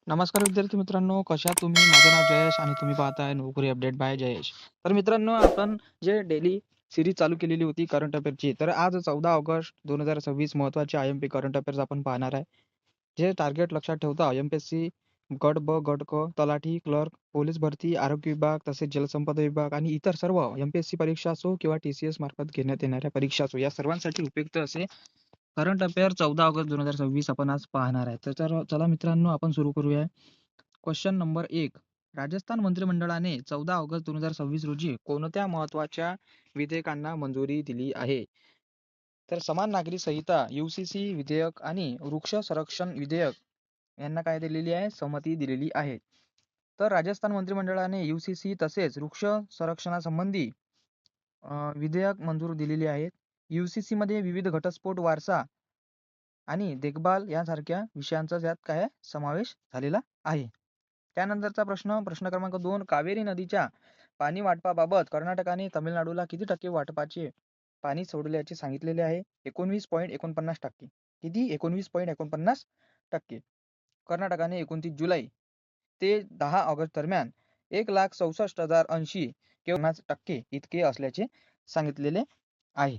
नमस्कार विद्यार्थी मित्रांनो, कशा आहात तुम्ही? माझं नाव जयेश आणि तुम्ही पाहताय नोकरी अपडेट बाय जयेश. तर मित्रांनो, आपण जे डेली सीरीज चालू केलेली होती करंट अफेअरची, तर आज 14 ऑगस्ट 2026 महत्त्वाचे IMP करंट अफेअर्स आपण पाहणार आहे. जे टार्गेट लक्षात ठेवता MPSC गट ब, गट क, तलाठी, क्लर्क, पोलीस भरती, आरोग्य विभाग, तसेच जलसंपदा विभाग आणि इतर सर्व MPSC परीक्षा असो किंवा TCS मार्फत घेण्यात येणाऱ्या परीक्षा असो, या सर्वांसाठी उपयुक्त असे करंट अफेअर 14 ऑगस्ट 2026 आपण आज पाहणार आहे. तर चला मित्रांनो, आपण सुरू करूया. Question number 1. राजस्थान मंत्रिमंडळाने 14 ऑगस्ट 2026 रोजी कोणत्या महत्त्वाच्या विधेयकांना मंजुरी दिली आहे? तर समान नागरी संहिता, UCC विधेयक आणि वृक्ष संरक्षण विधेयक यांना काय दिलेली आहे? सहमती दिलेली आहे. तर राजस्थान मंत्रिमंडळाने UCC तसेच वृक्ष संरक्षणासंबंधी विधेयक मंजूर दिलेली आहेत. UCC मध्ये विविध घटस्फोट, वारसा आणि देखभाल यासारख्या विषयांचा त्यात काय आहे? समावेश झालेला आहे. त्यानंतरचा प्रश्न क्रमांक 2. कावेरी नदीच्या पाणी वाटपाबाबत कर्नाटकाने तामिळनाडूला किती टक्के वाटपाचे पाणी सोडल्याचे सांगितलेले आहे? 19.49%. किती? 19.49%. कर्नाटकाने 29 जुलै ते 10 ऑगस्ट दरम्यान 1,64,080 किंवा 50% इतके असल्याचे सांगितलेले आहे.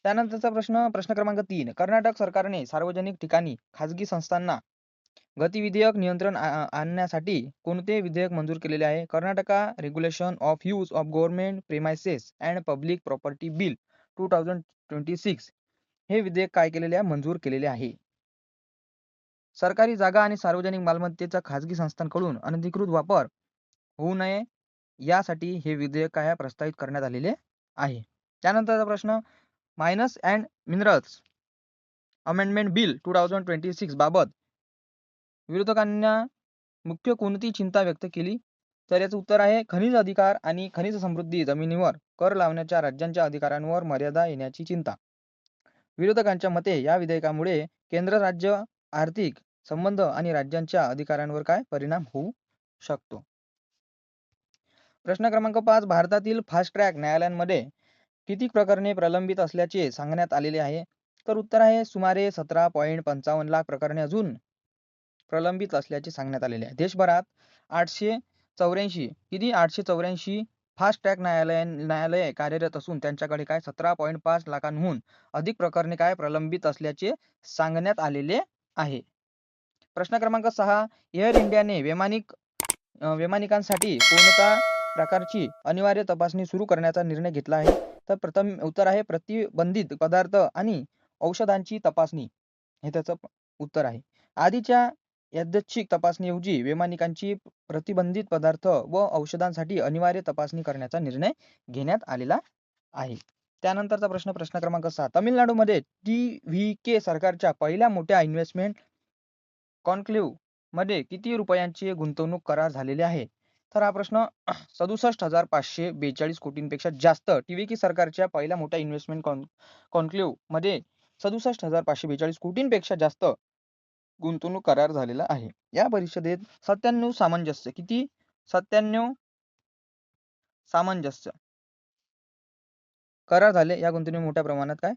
त्यानंतरचा प्रश्न क्रमांक 3. कर्नाटक सरकारने सार्वजनिक ठिकाणी खाजगी संस्थांना गतिविधक नियंत्रण आणण्यासाठी कोणते विधेयक मंजूर केलेले आहे? Karnataka regulation of use of government premises and public property bill 2026 हे विधेयक काय केलेले आहे? मंजूर केलेले आहे. सरकारी जागा आणि सार्वजनिक मालमत्तेचा खाजगी संस्थांकडून अनधिकृत वापर होऊ नये यासाठी हे विधेयक काय प्रस्तावित करण्यात आलेले आहे. त्यानंतरचा प्रश्न minus and minerals amendment bill 2026 बाबत विरोधकांना मुख्य कोणती चिंता व्यक्त केली? तर याचं उत्तर आहे खनिज अधिकार आणि खनिज समृद्धी जमिनीवर कर लावण्याच्या राज्यांच्या अधिकारांवर मर्यादा येण्याची चिंता. विरोधकांच्या मते या विधेयकामुळे केंद्र राज्य आर्थिक संबंध आणि राज्यांच्या अधिकारांवर काय परिणाम होऊ शकतो. प्रश्न क्रमांक 5. भारतातील फास्ट ट्रॅक न्यायालयांमध्ये किती प्रकरणे प्रलंबित असल्याचे सांगण्यात आलेले आहे? तर उत्तर आहे सुमारे 17.55 लाख प्रकरणे अजून प्रलंबित असल्याचे सांगण्यात आलेले आहे. देशभरात 884 किती 884 फास्ट ट्रॅक न्यायालये कार्यरत असून त्यांच्याकडे काय 17.5 लाखांहून अधिक प्रकरणे काय प्रलंबित असल्याचे सांगण्यात आलेले आहे. प्रश्न क्रमांक 6. एअर इंडियाने वैमानिकांसाठी कोणत्या प्रकारची अनिवार्य तपासणी सुरू करण्याचा निर्णय घेतला आहे? तर प्रथम उत्तर आहे प्रतिबंधित पदार्थ आणि औषधांची तपासणी, हे त्याचं उत्तर आहे. आधीच्या यादृच्छिक तपासणीऐवजी वैमानिकांची प्रतिबंधित पदार्थ व औषधांसाठी अनिवार्य तपासणी करण्याचा निर्णय घेण्यात आलेला आहे. त्यानंतरचा प्रश्न क्रमांक 7. तामिळनाडूमध्ये TVK सरकारच्या पहिल्या मोठ्या इन्व्हेस्टमेंट कॉन्क्लेव्ह मध्ये किती रुपयांचे गुंतवणूक करार झालेले आहे? तर हा प्रश्न 67,542 कोटींपेक्षा जास्त TVK सरकारच्या पहिल्या मोठ्या इन्व्हेस्टमेंट कॉन्क्लेव्ह मध्ये 67,542 कोटींपेक्षा जास्त गुंतवणूक करार झालेला आहे. या परिषदेत 97 सामंजस्य किती 97 सामंजस्य करार झाले. या गुंतवणूक मोठ्या प्रमाणात काय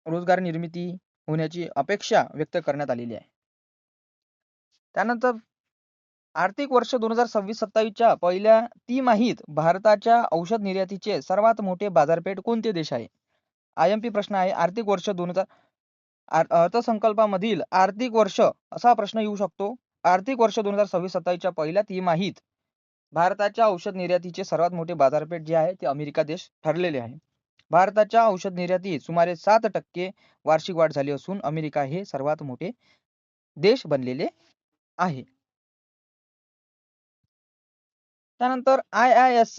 रोजगार निर्मिती होण्याची अपेक्षा व्यक्त करण्यात आलेली आहे. त्यानंतर आर्थिक वर्ष 2026-27 च्या पहिल्या तिमाहीत भारताच्या औषध निर्यातीचे सर्वात मोठे बाजारपेठ कोणते देश आहे? IMP प्रश्न आहे. आर्थिक वर्ष 2000 अर्थसंकल्पामधील आर्थिक वर्ष असा प्रश्न येऊ शकतो. आर्थिक वर्ष 2026-27 च्या पहिल्या तिमाहीत भारताच्या औषध निर्यातीचे सर्वात मोठे बाजारपेठ जे आहे ते अमेरिका देश ठरलेले आहे. भारताच्या औषध निर्यातीत सुमारे 7% वार्षिक वाढ झाली असून अमेरिका हे सर्वात मोठे देश बनलेले आहे. त्यानंतर IISc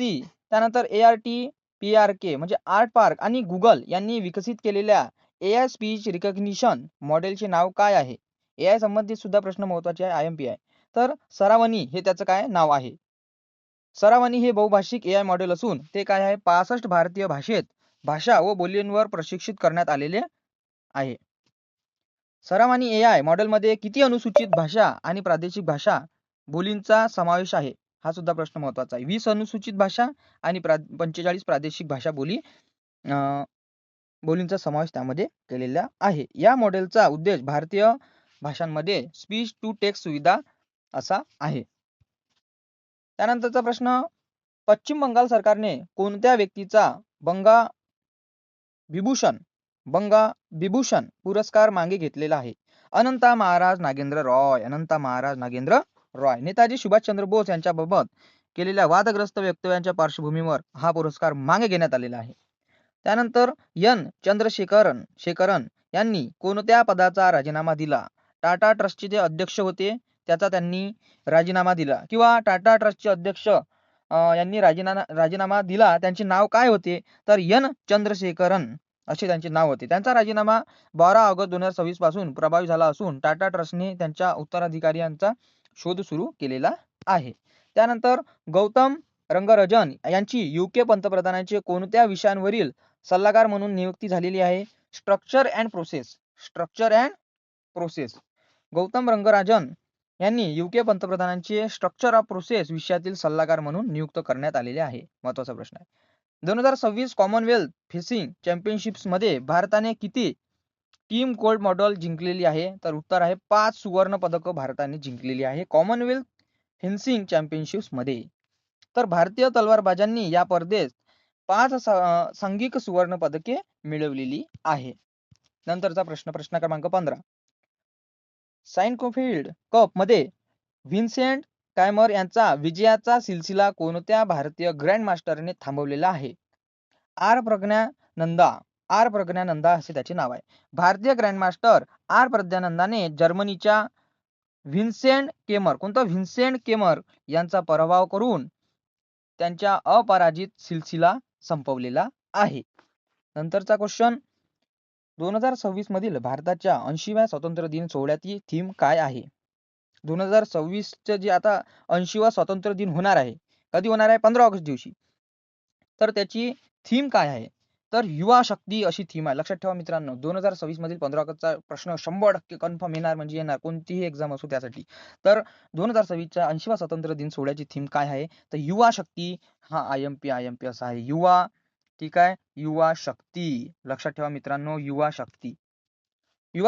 त्यानंतर ART-PRK म्हणजे आर्ट पार्क आणि गुगल यांनी विकसित केलेल्या AI स्पीच रिकग्निशन मॉडेलचे नाव काय आहे? AI संबंधित सुद्धा प्रश्न महत्त्वाचे आहे, IMP आहे. तर सरावणी हे त्याचं काय नाव आहे? सरावणी हे बहुभाषिक AI मॉडेल असून ते काय आहे 65 भारतीय भाषा व बोलींवर प्रशिक्षित करण्यात आलेले आहे. सरावणी AI मॉडेलमध्ये किती अनुसूचित भाषा आणि प्रादेशिक भाषा बोलींचा समावेश आहे? हा सुद्धा प्रश्न महत्त्वाचा आहे. 20 अनुसूचित भाषा आणि 45 प्रादेशिक भाषा बोलींचा समावेश त्यामध्ये केलेला आहे. या मॉडेलचा उद्देश भारतीय भाषांमध्ये स्पीच टू टेक्स्ट सुविधा असा आहे. त्यानंतरचा प्रश्न, पश्चिम बंगाल सरकारने कोणत्या व्यक्तीचा बंगा विभूषण पुरस्कार मागे घेतलेला आहे? अनंता महाराज नागेंद्र रॉय. नेताजी सुभाषचंद्र बोस यांच्याबाबत केलेल्या वादग्रस्त वक्तव्यांच्या पार्श्वभूमीवर हा पुरस्कार मागे घेण्यात आलेला आहे. त्यानंतर शेखरन यांनी कोणत्या पदाचा राजीनामा दिला? टाटा ट्रस्टचे जे अध्यक्ष होते त्याचा त्यांनी राजीनामा दिला, किंवा टाटा ट्रस्टचे अध्यक्ष यांनी राजीनामा दिला. त्यांचे नाव काय होते? तर चंद्रशेखरन असे त्यांचे नाव होते. त्यांचा राजीनामा 12 ऑगस्ट 2026 पासून प्रभावी झाला असून टाटा ट्रस्टने त्यांच्या उत्तराधिकाऱ्यांचा शोध सुरू केलेला आहे. त्यानंतर गौतम रंगराजन यांची UK पंतप्रधानांचे कोणत्या विषयांवरील सल्लागार म्हणून नियुक्ती झालेली आहे? Structure and process. Gautam Rangarajan यांनी UK पंतप्रधानांचे स्ट्रक्चर ऑफ प्रोसेस विषयातील सल्लागार म्हणून नियुक्त करण्यात आलेले आहे. महत्त्वाचा प्रश्न आहे. 2026 कॉमनवेल्थ फेन्सिंग चॅम्पियनशिप्स मध्ये भारताने किती टीम गोल्ड मेडल जिंकलेली आहे? तर उत्तर आहे 5 सुवर्ण पदक भारताने जिंकलेली आहे कॉमनवेल्थ फेन्सिंग चॅम्पियनशिप्स मध्ये. तर भारतीय तलवारबाजांनी या स्पर्धेत 5 सांघिक सुवर्ण पदके मिळवलेली आहे. नंतरचा प्रश्न क्रमांक 15. सायन्कोफिल्ड कप मध्ये व्हिन्सेंट कायमर यांचा विजयाचा सिलसिला कोणत्या भारतीय ग्रँड मास्टरने थांबवलेला आहे? आर प्रज्ञानंदा असे त्याचे नाव आहे. भारतीय ग्रँडमास्टर आर प्रज्ञानंदाने जर्मनीच्या व्हिन्सेंट केमर यांचा पराभव करून त्यांच्या अपराजित सिलसिला संपवलेला आहे. नंतरचा क्वेश्चन, 2026 मधील भारताच्या 80व्या स्वातंत्र्य दिन सोहळ्याची थीम काय आहे? 2026 जे आता 80वा स्वातंत्र्य दिन होणार आहे, कधी होणार आहे? 15 ऑगस्ट दिवशी. तर त्याची थीम काय आहे? तर युवा शक्ती अशी थीम आहे. लक्षात ठेवा मित्रांनो, 2026 मधील 15 ऑगस्टचा प्रश्न 100% कन्फर्म येणार म्हणजे येणार, कोणतीही एक्झाम असो त्यासाठी. तर 2026च्या 80वा स्वातंत्र्य दिन सोहळ्याची थीम काय आहे? तर युवा शक्ती. हा IMP असा आहे. युवा, ठीक आहे, युवा शक्ती. लक्षात ठेवा मित्रांनो, युवा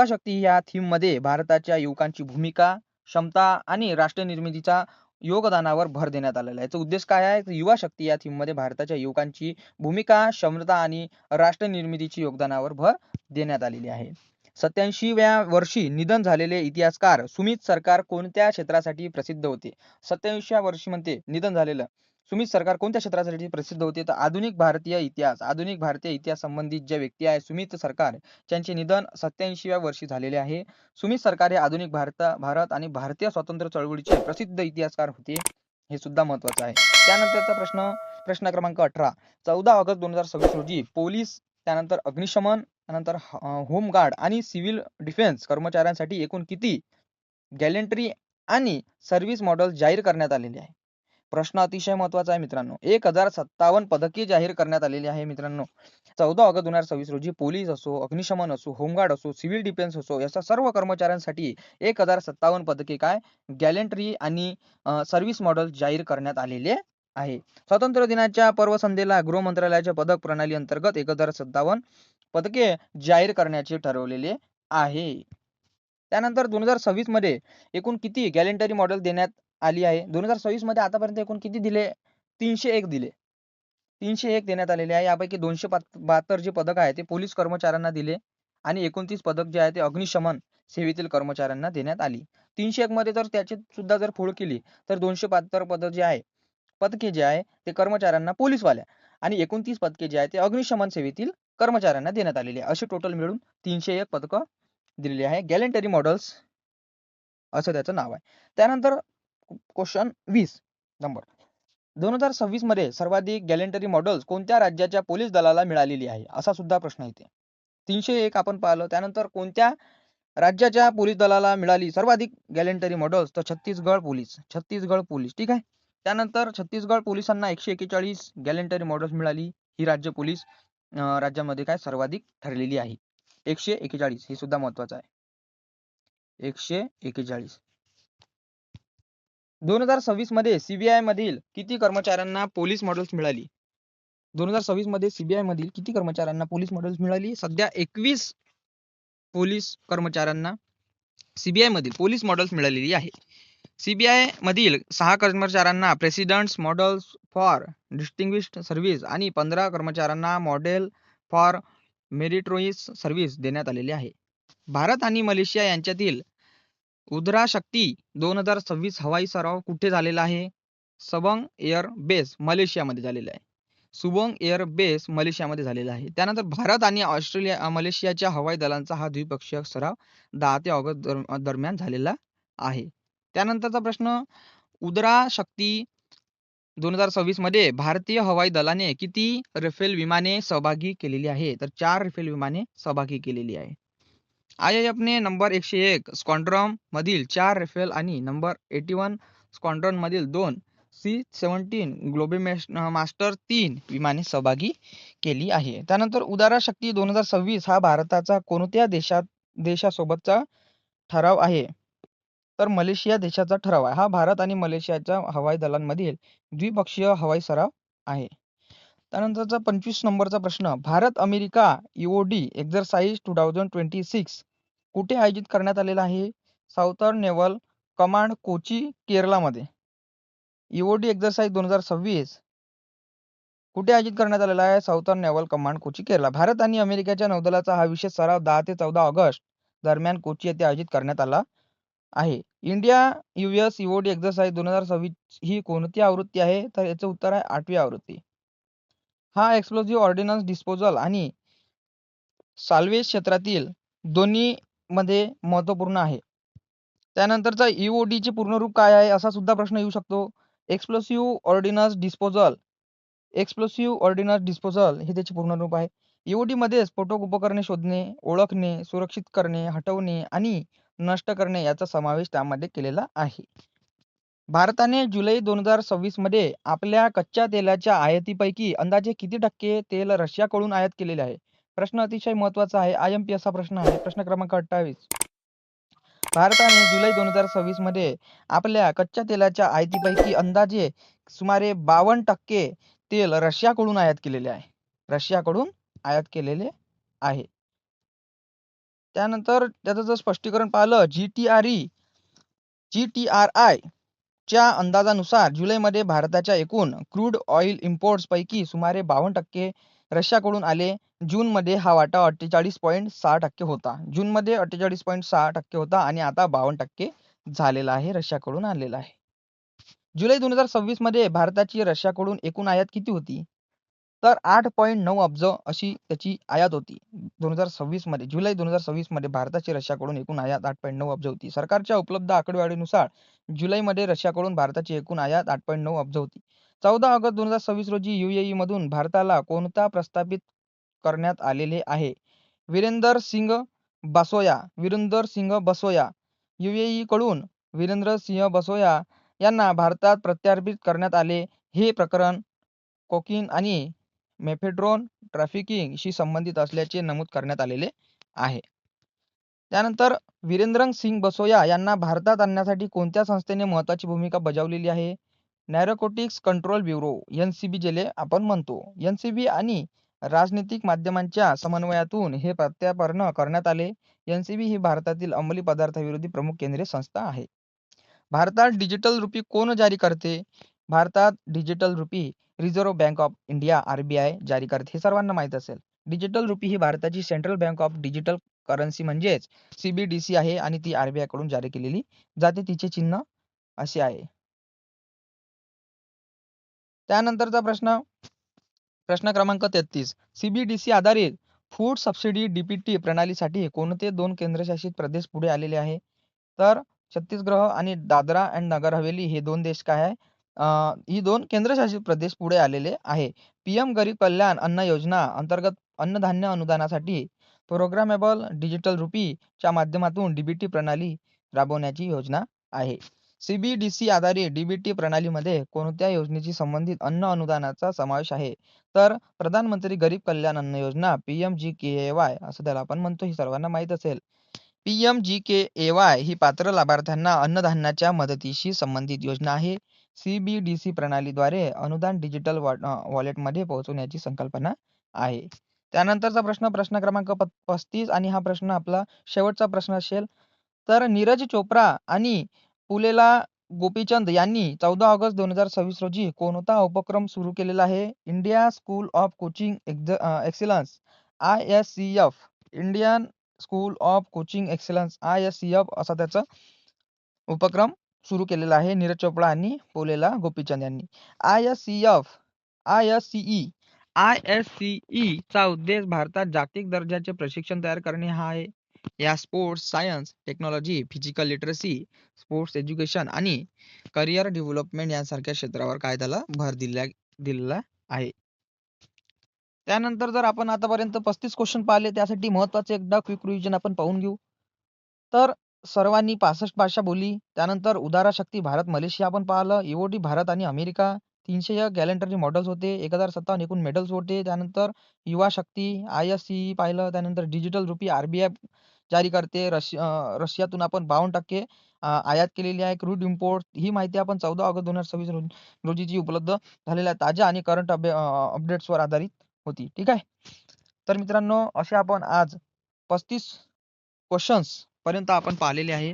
शक्ती या थीम मध्ये भारताच्या युवकांची भूमिका, क्षमता आणि राष्ट्र निर्मितीचा योगदानावर भर देण्यात आलेला आहे. याचा उद्देश काय आहे? तर युवा शक्ती या थीम मध्ये भारताच्या युवकांची भूमिका, क्षमता आणि राष्ट्र निर्मितीची योगदानावर भर देण्यात आलेली आहे. 87व्या वर्षी निधन झालेले इतिहासकार सुमित सरकार कोणत्या क्षेत्रासाठी प्रसिद्ध होते? 27व्या वर्षी म्हणते निधन झालेलं सुमित सरकार कोणत्या क्षेत्रासाठी प्रसिद्ध होते? तर आधुनिक भारतीय इतिहास संबंधित जे व्यक्ती आहे सुमित सरकार, त्यांचे निधन 87व्या वर्षी झालेले आहे. सुमित सरकार हे आधुनिक भारत आणि भारतीय स्वातंत्र्य चळवळीचे प्रसिद्ध इतिहासकार होते. हे सुद्धा महत्त्वाचं आहे. त्यानंतरचा प्रश्न क्रमांक 18. 14 ऑगस्ट 2026 रोजी पोलीस, त्यानंतर अग्निशमन, त्यानंतर होमगार्ड आणि सिव्हिल डिफेन्स कर्मचाऱ्यांसाठी एकूण किती गॅलेंट्री आणि सर्व्हिस मॉडेल जाहीर करण्यात आलेले आहे? प्रश्न अतिशय महत्त्वाचा आहे मित्रांनो. 1057 पदके जाहीर करण्यात आलेली आहे मित्रांनो. 14 ऑगस्ट 2026 रोजी पोलीस असो, अग्निशमन असो, होमगार्ड असो, सिव्हिल डिफेन्स असो, याच्या सर्व कर्मचाऱ्यांसाठी 1057 पदके गॅलेंट्री आणि सर्व्हिस मॉडेल जाहीर करण्यात आलेले आहे. स्वातंत्र्य दिनाच्या पर्वसंध्येला गृह मंत्रालयाच्या पदक प्रणाली अंतर्गत 1057 पदके जाहीर करण्याचे ठरवलेले आहे. त्यानंतर 2026 मध्ये एकूण किती गॅलेंटरी मॉडेल देण्यात आली आहे? 2026 मध्ये आतापर्यंत एकूण किती दिले? 301 दिले. 301 देण्यात आलेले आहे. यापैकी 272 जे पदक आहे ते पोलीस कर्मचाऱ्यांना दिले आणि 29 पदक जे आहे ते अग्निशमन सेवेतील कर्मचाऱ्यांना देण्यात आली. 301 मध्ये जर त्याची सुद्धा जर फोड केली तर 272 पदके जे आहे ते कर्मचाऱ्यांना पोलीसवाल्या आणि 29 पदके जे आहे ते अग्निशमन सेवेतील कर्मचाऱ्यांना देण्यात आलेली आहे. असे टोटल मिळून 301 पदकं दिलेली आहे. गॅलेंटरी मॉडेल्स असं त्याचं नाव आहे. त्यानंतर क्वेश्चन 20 नंबर, 2026 मध्ये सर्वाधिक गॅलेंटरी मॉडेल्स कोणत्या राज्याच्या पोलीस दलाला मिळालेली आहे? असा सुद्धा प्रश्न येते. 301 आपण पाहिलं. त्यानंतर कोणत्या राज्याच्या पोलीस दलाला मिळाली सर्वाधिक गॅलेंटरी मॉडेल्स? तर छत्तीसगड पोलीस. ठीक आहे. त्यानंतर छत्तीसगड पोलिसांना 141 गॅलेंटरी मॉडेल्स मिळाली. ही राज्य पोलीस राज्यामध्ये सर्वाधिक ठरलेली आहे. 141. हे सुद्धा महत्वाचं आहे. 141. 2026 मध्ये CBI मधील किती कर्मचाऱ्यांना पोलीस मॉडेल्स मिळाली? 2026 मध्ये CBI मधील किती कर्मचाऱ्यांना पोलीस मॉडेल्स मिळाली? सध्या 21 पोलीस कर्मचाऱ्यांना सीबीआय मधील पोलीस मॉडेल्स मिळालेली आहे. सीबीआय मधील 6 कर्मचाऱ्यांना president's medals for distinguished service आणि 15 कर्मचाऱ्यांना मॉडेल फॉर मेरिटोरियस सर्व्हिस देण्यात आलेले आहे. भारत आणि मलेशिया यांच्यातील उद्रा शक्ती 2026 हवाई सराव कुठे झालेला आहे? सबंग एअर बेस मलेशियामध्ये झालेला आहे. सुबोंग एअर बेस मलेशियामध्ये झालेला आहे. त्यानंतर भारत आणि मलेशियाच्या हवाई दलांचा हा द्विपक्षीय सराव 10 ते ऑगस्ट दरम्यान झालेला आहे. त्यानंतरचा प्रश्न, उद्रा शक्ती 2026 मध्ये भारतीय हवाई दलाने किती राफेल विमाने सहभागी केलेली आहे? तर 4 राफेल विमाने सहभागी केलेली आहे. IAFने नंबर 101 स्क्वॉड्रन मधील 4 राफेल आणि नंबर 81 स्क्वॉड्रन मधील 2 C-17 ग्लोबेमास्टर 3 विमाने सहभागी केली आहे. त्यानंतर उदारा शक्ती 2026 हा भारताचा कोणत्या देशासोबतचा ठराव आहे? तर मलेशिया देशाचा ठराव आहे. हा भारत आणि मलेशियाच्या हवाई दलांमधील द्विपक्षीय हवाई सराव आहे. त्यानंतरचा 25 नंबरचा प्रश्न, भारत अमेरिका EOD एक्झरसाइज 2026 कुठे आयोजित करण्यात आलेला आहे? साऊथर्न नेव्हल कमांड कोची केरळमध्ये. EOD एक्झरसाइज 2026 कुठे आयोजित करण्यात आलेला आहे? Southern naval command Kochi Kerala. Bharat आणि अमेरिकेच्या नौदलाचा हा विशेष सराव 10 ते 14 ऑगस्ट दरम्यान कोची येथे आयोजित करण्यात आला आहे. इंडिया US EOD एक्झरसाइज 2026 ही कोणती आवृत्ती आहे? तर याचं उत्तर आहे 8वी आवृत्ती. हा एक्सप्लोजिव्ह ऑर्डिनन्स डिस्पोजल आणि साल्वेज क्षेत्रातील दोन्ही मध्ये महत्त्वपूर्ण आहे. त्यानंतरचा EOD चे पूर्ण रूप काय आहे असा सुद्धा प्रश्न येऊ शकतो. एक्सप्लोसिव्ह ऑर्डिनन्स डिस्पोजल. एक्सप्लोसिव्ह ऑर्डिनन्स डिस्पोजल हे त्याचे पूर्ण रूप आहे. EOD मध्ये स्फोटक उपकरणे शोधणे, ओळखणे, सुरक्षित करणे, हटवणे आणि नष्ट करणे याचा समावेश त्यामध्ये केलेला आहे. भारताने जुलै 2026 मध्ये आपल्या कच्च्या तेलाच्या आयातीपैकी अंदाजे किती टक्के तेल रशियाकडून आयात केलेले आहे? प्रश्न अतिशय महत्त्वाचा आहे. IMP असा प्रश्न आहे. प्रश्न क्रमांक 28. भारताने जुलै 2026 मध्ये आपल्या कच्च्या तेलाच्या आयातीपैकी अंदाजे सुमारे 52% तेल रशियाकडून आयात केलेले आहे. रशियाकडून आयात केलेले आहे. त्यानंतर त्याचं जर स्पष्टीकरण पाहिलं, GTRI च्या अंदाजानुसार जुलैमध्ये भारताच्या एकूण क्रूड ऑइल इम्पोर्ट्स पैकी सुमारे 52% रशियाकडून आले. जूनमध्ये हा वाटा 48.6% होता. जूनमध्ये 48.6% होता आणि आता 52% झालेला आहे, रशियाकडून आलेला आहे. जुलै 2026 मध्ये भारताची रशियाकडून एकूण आयात किती होती? तर 8.9 अब्ज अशी त्याची आयात होती. 2026 मध्ये, जुलै 2026 मध्ये भारताची रशियाकडून एकूण आयात 8.9 अब्ज होती. सरकारच्या उपलब्ध आकडेवारीनुसार जुलैमध्ये रशियाकडून भारताची एकूण आयात 8.9 अब्ज होती. 14 ऑगस्ट 2026 रोजी UAE मधून भारताला कोणता प्रस्तावित करण्यात आलेले आहे? वीरेंदर सिंग बसोया UAE कडून वीरेंद्र सिंह बसोया यांना भारतात प्रत्यार्पित करण्यात आले. हे प्रकरण कोकीन आणि मेफेड्रोन ट्रॅफिकिंग शी संबंधित असल्याचे नमूद करण्यात आलेले आहे. त्यानंतर वीरेंद्र सिंग बसोया यांना भारतात आणण्यासाठी कोणत्या संस्थेने महत्त्वाची भूमिका बजावलेली आहे? नॅरोकोटिक्स कंट्रोल ब्युरो NCB ज्याला आपण म्हणतो. NCB आणि राजनीतिक माध्यमांच्या समन्वयातून हे प्रत्यार्पण करण्यात आले. NCB ही भारतातील अंमली पदार्थाविरोधी प्रमुख केंद्रीय संस्था आहे. भारतात डिजिटल रुपी कोण जारी करते? भारतात digital rupee reserve bank of India RBI जारी करते. हे सर्वांना माहीत असेल. डिजिटल रुपी ही भारताची central bank of digital currency म्हणजेच CBDC आहे आणि ती RBI कडून जारी केलेली जाते. तिचे चिन्ह असे आहे. त्यानंतरचा प्रश्न क्रमांक 33. CBDC आधारित फूड सबसिडी DPT प्रणालीसाठी कोणते 2 केंद्रशासित प्रदेश पुढे आलेले आहे? तर छत्तीसगड आणि दादरा अँड नगर हवेली हे 2 देश काय आहे? ही 2 केंद्रशासित प्रदेश पुढे आलेले आहे. PM गरीब कल्याण अन्न योजना अंतर्गत अन्नधान्य अनुदानासाठी प्रोग्रामेबल डिजिटल रुपी च्या माध्यमातून DBT प्रणाली राबवण्याची योजना आहे. CBDC आधारित DBT प्रणालीमध्ये कोणत्या योजनेशी संबंधित अन्न अनुदानाचा समावेश आहे? तर प्रधानमंत्री गरीब कल्याण अन्न योजना PMGKAY असं त्याला आपण म्हणतो. ही सर्वांना माहीत असेल. PMGKAY ही पात्र लाभार्थ्यांना अन्नधान्याच्या मदतीशी संबंधित योजना आहे. CBDC प्रणालीद्वारे अनुदान डिजिटल वॉलेटमध्ये पोहोचवण्याची संकल्पना आहे. त्यानंतरचा प्रश्न क्रमांक 35 आणि हा प्रश्न आपला शेवटचा प्रश्न असेल. तर नीरज चोप्रा आणि पुलेला गोपीचंद यांनी 14 ऑगस्ट 2026 रोजी कोणता उपक्रम सुरू केलेला आहे? India school of coaching excellence ISCF, Indian school of coaching excellence ISCF असा त्याचा उपक्रम सुरू केलेला आहे नीरज चोप्रा आणि पुलेला गोपीचंद यांनी. ISCF ISCE ISCE चा उद्देश भारतात जागतिक दर्जाचे प्रशिक्षण तयार करणे हा आहे. या sports science technology physical literacy sports education आणि करिअर डेव्हलपमेंट यांसारख्या क्षेत्रावर काय त्याला भर दिलेला आहे. त्यानंतर जर आपण आतापर्यंत 35 क्वेश्चन पाहिले त्यासाठी महत्वाचे एकदा क्विक रिव्हिजन आपण पाहून घेऊ. तर सर्वांनी 65 भाषा बोलली. त्यानंतर उदारा शक्ती भारत मलेशिया आपण पाहिलं. EOD भारत आणि अमेरिका. 300 गॅलेंटरी मॉडेल्स होते. 1057 एकूण मेडल्स होते. त्यानंतर युवा शक्ती ISCE पाहिलं. त्यानंतर डिजिटल रुपी RBI जारी करते. रशियातून आपण 52% आयात केलेली आहे. क्रूड इम्पोर्ट ही माहिती आपण 14 ऑगस्ट 2026 रोजी जी उपलब्ध झालेल्या ताज्या आणि करंट अपडेट्सवर आधारित होती. ठीक आहे. तर मित्रांनो असे आपण आज 35 क्वेश्चन्स पर्यंत आपण पाहिलेले आहे.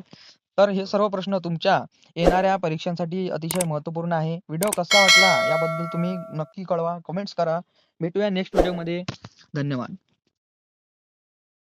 तर हे सर्व प्रश्न तुमच्या येणाऱ्या परीक्षांसाठी अतिशय महत्त्वपूर्ण आहे. व्हिडिओ कसा वाटला याबद्दल तुम्ही नक्की कळवा, कमेंट्स करा. भेटूया नेक्स्ट व्हिडिओमध्ये. धन्यवाद.